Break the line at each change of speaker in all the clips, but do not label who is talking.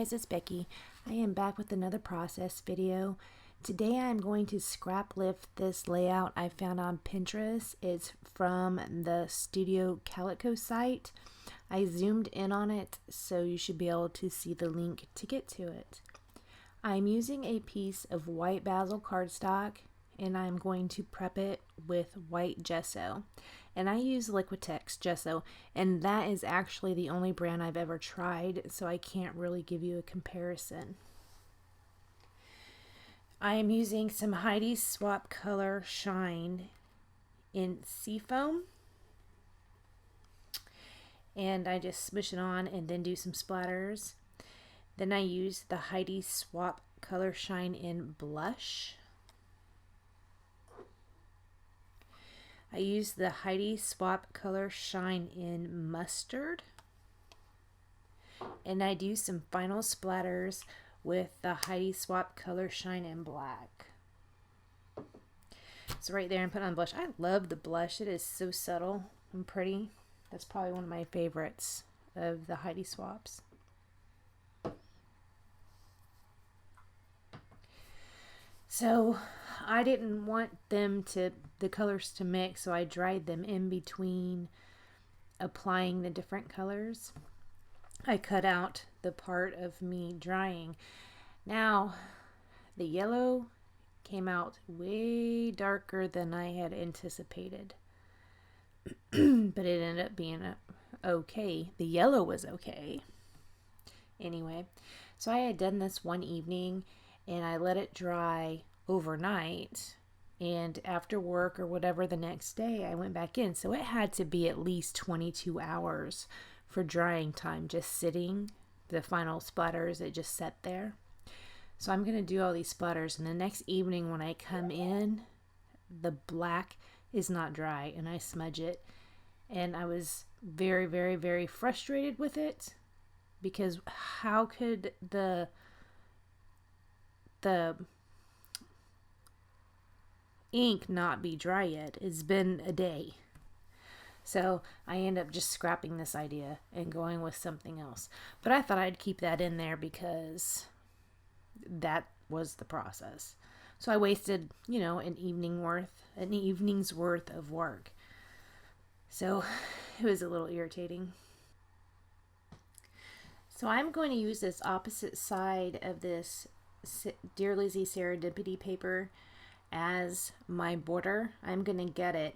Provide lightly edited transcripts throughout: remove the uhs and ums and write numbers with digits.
guys, it's Becky. I am back with another process video. Today I'm going to scrap lift this layout I found on Pinterest. It's from the Studio Calico site. I zoomed in on it so you should be able to see the link to get to it. I'm using a piece of white basil cardstock and I'm going to prep it with white gesso. And I use Liquitex gesso, and that is actually the only brand I've ever tried, so I can't really give you a comparison. I am using some Heidi Swap Color Shine in Seafoam, and I just smush it on and then do some splatters. Then I use the Heidi Swap Color Shine in Blush. I use the Heidi Swap Color Shine in Mustard. And I do some final splatters with the Heidi Swap Color Shine in Black. So right there I'm putting on blush. I love the blush. It is so subtle and pretty. That's probably one of my favorites of the Heidi Swaps. So I didn't want the colors to mix, so I dried them in between applying the different colors. I cut out the part of me drying. Now, the yellow came out way darker than I had anticipated, but it ended up being okay. The yellow was okay. Anyway, so I had done this one evening and I let it dry overnight, and after work or whatever the next day I went back in, so it had to be at least 22 hours for drying time, just sitting. The final splatters, it just sat there. So I'm going to do all these splatters, and the next evening when I come in, the black is not dry and I smudge it, and I was very, very, very frustrated with it, because how could the ink not be dry yet? It's been a day. So I end up just scrapping this idea and going with something else. But I thought I'd keep that in there because that was the process. So I wasted, an evening's worth of work. So it was a little irritating. So I'm going to use this opposite side of this Dear Lizzie Serendipity paper as my border. I'm going to get it,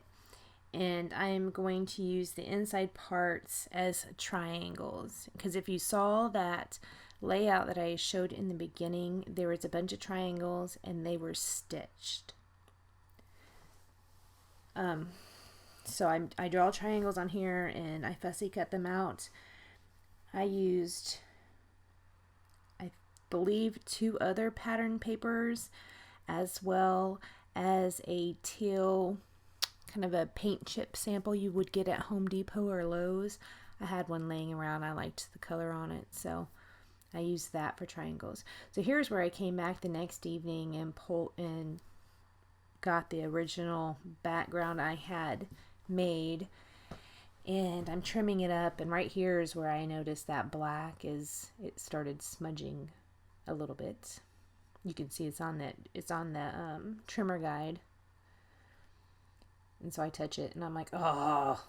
and I'm going to use the inside parts as triangles, because if you saw that layout that I showed in the beginning, there was a bunch of triangles and they were stitched. So I draw triangles on here and I fussy cut them out. I used, I believe, 2 other pattern papers, as well as a teal, kind of a paint chip sample you would get at Home Depot or Lowe's. I had one laying around. I liked the color on it, so I used that for triangles. So here's where I came back the next evening and got the original background I had made, and I'm trimming it up, and right here is where I noticed that black it started smudging a little bit. You can see it's on the trimmer guide, and so I touch it and I'm like, oh.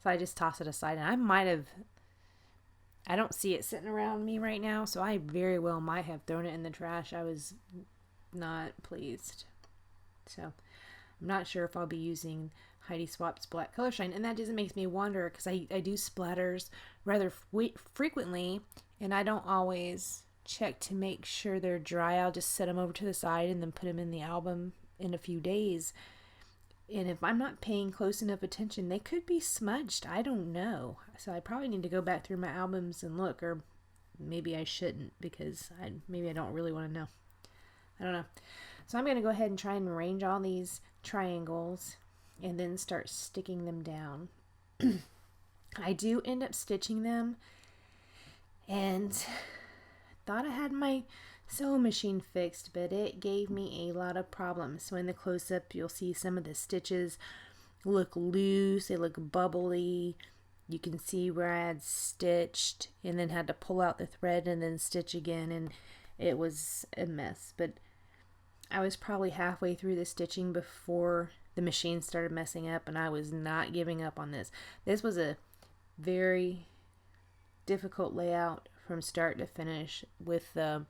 So I just toss it aside, and I don't see it sitting around me right now, so I very well might have thrown it in the trash. I was not pleased. So I'm not sure if I'll be using Heidi Swap's Black Color Shine, and that just makes me wonder, because I do splatters rather frequently, and I don't always check to make sure they're dry. I'll just set them over to the side and then put them in the album in a few days. And if I'm not paying close enough attention, they could be smudged. I don't know. So I probably need to go back through my albums and look, or maybe I shouldn't, because maybe I don't really want to know. I don't know. So I'm going to go ahead and try and arrange all these triangles and then start sticking them down. I do end up stitching them, and thought I had my sewing machine fixed, but it gave me a lot of problems. So in the close-up, you'll see some of the stitches look loose, they look bubbly, you can see where I had stitched and then had to pull out the thread and then stitch again, and it was a mess. But I was probably halfway through the stitching before the machine started messing up, and I was not giving up on this. This was a very difficult layout from start to finish, with the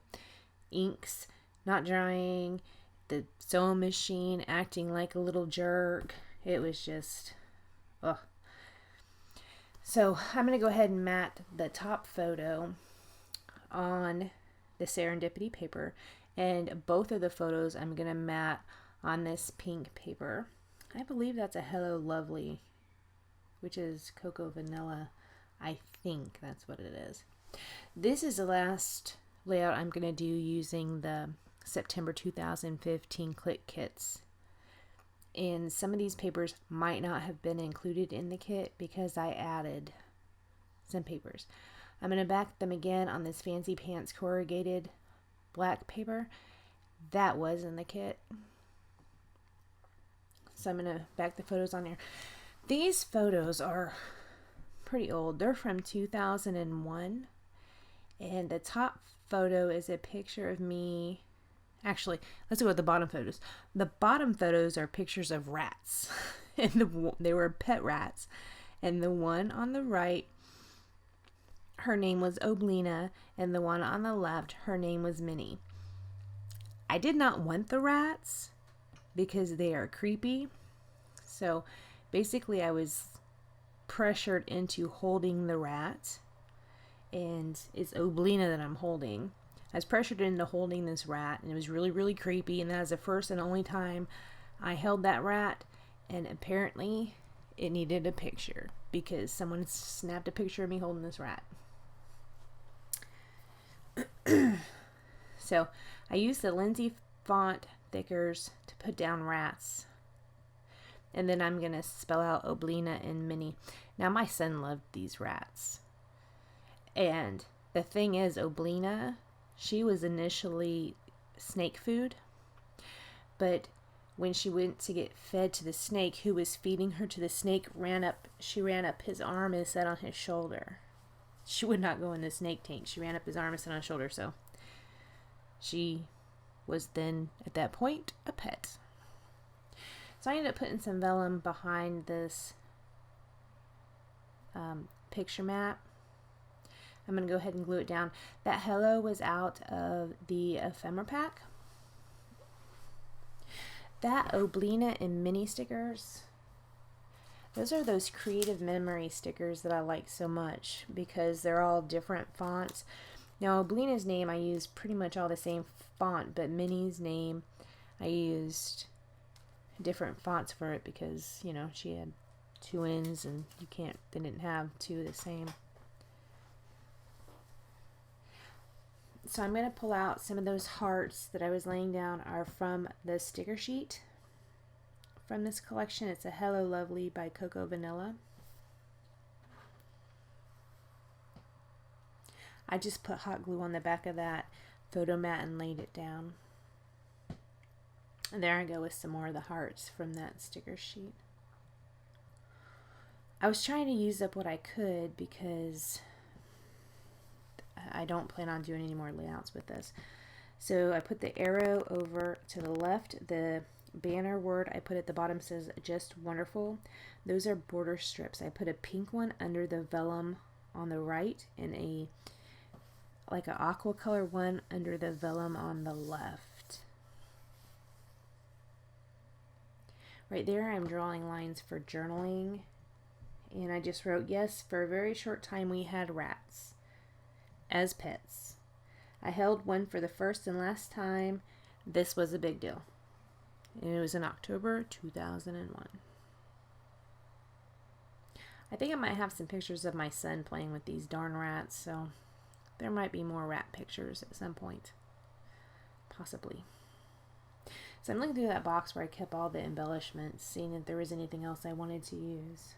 inks not drying, the sewing machine acting like a little jerk. It was just, ugh. So I'm going to go ahead and mat the top photo on the Serendipity paper, and both of the photos I'm going to mat on this pink paper. I believe that's a Hello Lovely, which is Cocoa Vanilla. I think that's what it is. This is the last layout I'm going to do using the September 2015 Clique Kits. And some of these papers might not have been included in the kit because I added some papers. I'm going to back them again on this Fancy Pants corrugated black paper. That was in the kit. So I'm going to back the photos on there. These photos are pretty old. They're from 2001. And the top photo is a picture of me. Actually, let's go with the bottom photos. The bottom photos are pictures of rats. And they were pet rats. And the one on the right, her name was Oblina. And the one on the left, her name was Minnie. I did not want the rats because they are creepy. So basically I was pressured into holding the rat. And it's Oblina that I'm holding. I was pressured into holding this rat, and it was really, really creepy, and that was the first and only time I held that rat, and apparently it needed a picture because someone snapped a picture of me holding this rat. So I used the Lindsay font thickers to put down rats, and then I'm going to spell out Oblina and Minnie. Now my son loved these rats, and the thing is, Oblina, she was initially snake food, but when she went to get fed to the snake, who was feeding her to the snake, she ran up his arm and sat on his shoulder. She would not go in the snake tank. She ran up his arm and sat on his shoulder, so she was then, at that point, a pet. So I ended up putting some vellum behind this picture mat. I'm going to go ahead and glue it down. That hello was out of the ephemera pack. That Oblina and Minnie stickers, those are those creative memory stickers that I like so much because they're all different fonts. Now Oblina's name I used pretty much all the same font, but Minnie's name I used different fonts for it because, you know, she had twins and they didn't have two of the same. So I'm going to pull out some of those hearts that I was laying down are from the sticker sheet from this collection. It's a Hello Lovely by Cocoa Vanilla. I just put hot glue on the back of that photo mat and laid it down. And there I go with some more of the hearts from that sticker sheet. I was trying to use up what I could because I don't plan on doing any more layouts with this. So I put the arrow over to the left. The banner word I put at the bottom says just wonderful. Those are border strips. I put a pink one under the vellum on the right and a like an aqua color one under the vellum on the left. Right there I'm drawing lines for journaling, and I just wrote, yes, for a very short time we had rats as pets. I held one for the first and last time. This was a big deal. And it was in October 2001. I think I might have some pictures of my son playing with these darn rats, so there might be more rat pictures at some point. Possibly. So I'm looking through that box where I kept all the embellishments, seeing if there was anything else I wanted to use.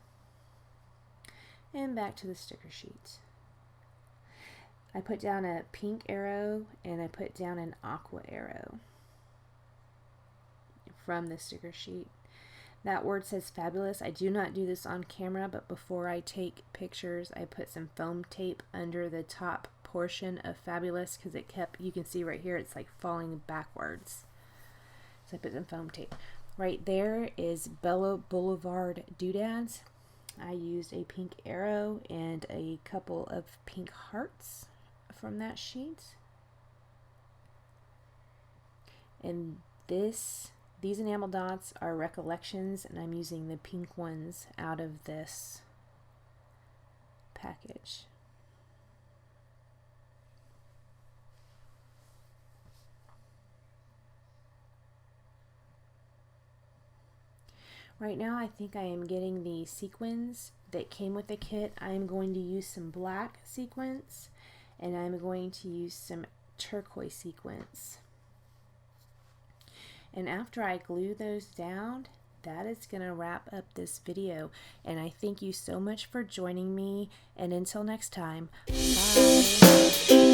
And back to the sticker sheet. I put down a pink arrow and I put down an aqua arrow from the sticker sheet. That word says fabulous. I do not do this on camera, but before I take pictures, I put some foam tape under the top portion of fabulous because it kept, you can see right here, it's like falling backwards. So I put some foam tape. Right there is Bella Boulevard doodads. I used a pink arrow and a couple of pink hearts from that sheet. And these enamel dots are recollections, and I'm using the pink ones out of this package. Right now I think I am getting the sequins that came with the kit. I'm going to use some black sequins, and I'm going to use some turquoise sequins. And after I glue those down, that is going to wrap up this video. And I thank you so much for joining me. And until next time, bye.